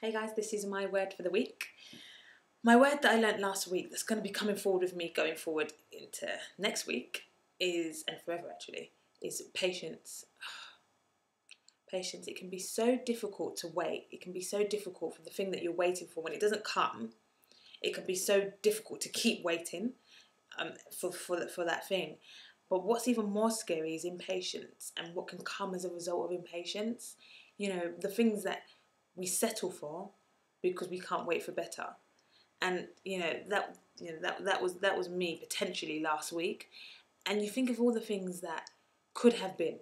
Hey guys, this is my word for the week. My word that I learnt last week that's going to be coming forward with me going forward into next week is, and forever actually, is patience. Patience. It can be so difficult to wait. It can be so difficult for the thing that you're waiting for. When it doesn't come, it can be so difficult to keep waiting for that thing. But what's even more scary is impatience and what can come as a result of impatience. You know, the things that we settle for because we can't wait for better. And that was me potentially last week. And you think of all the things that could have been.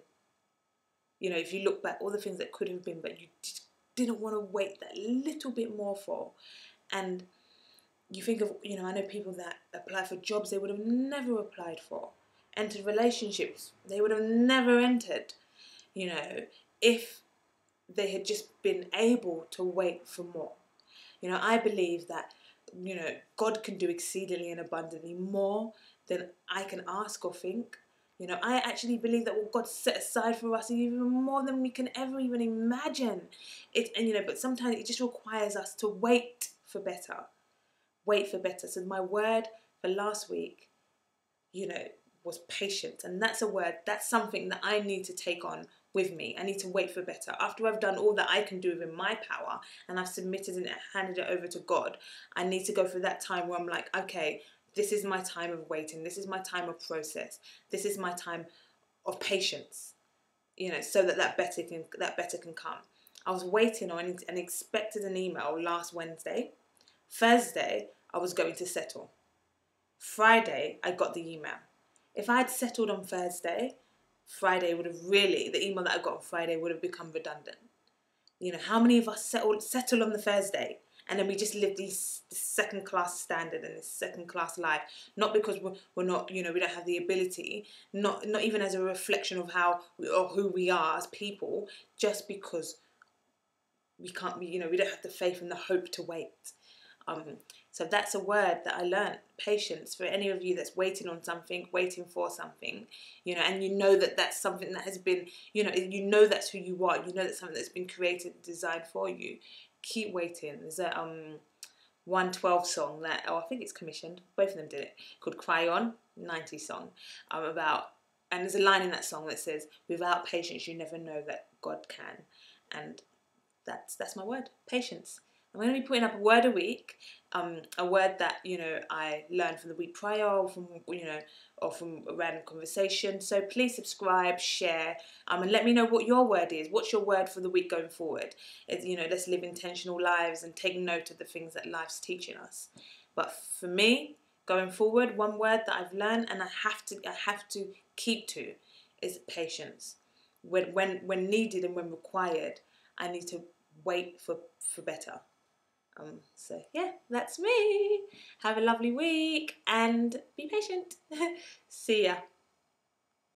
You know, if you look back, all the things that could have been, but you just didn't want to wait that little bit more for. And you think of, I know people that apply for jobs they would have never applied for, entered relationships they would have never entered, if they had just been able to wait for more. I believe that, God can do exceedingly and abundantly more than I can ask or think. I actually believe that what God set aside for us is even more than we can ever even imagine. But sometimes it just requires us to wait for better. Wait for better. So my word for last week, was patience. And that's a word, that's something that I need to take on with me. I need to wait for better. After I've done all that I can do within my power and I've submitted and handed it over to God, I need to go through that time where I'm like, okay, this is my time of waiting. This is my time of process. This is my time of patience, so that better can come. I was waiting on and expected an email last Wednesday. Thursday, I was going to settle. Friday, I got the email. If I had settled on Thursday, Friday would have the email that I got on Friday would have become redundant. How many of us settle on the Thursday and then we just live this second class standard and this second class life, not because we're not, we don't have the ability, not even as a reflection of who we are as people, just because we can't, we don't have the faith and the hope to wait. So that's a word that I learned, patience, for any of you that's waiting on something, waiting for something, and that's something that has been, that's who you are, that's something that's been created, designed for you. Keep waiting. There's a 112 song that, I think it's commissioned, both of them did it, called Cry On, 90s song, and there's a line in that song that says, without patience you never know that God can. And that's my word, patience. I'm going to be putting up a word a week, a word that, I learned from the week prior or from a random conversation. So please subscribe, share, and let me know what your word is. What's your word for the week going forward? Let's live intentional lives and take note of the things that life's teaching us. But for me, going forward, one word that I've learned and I have to keep to is patience. When needed and when required, I need to wait for better. So yeah, that's me. Have a lovely week and be patient. See ya.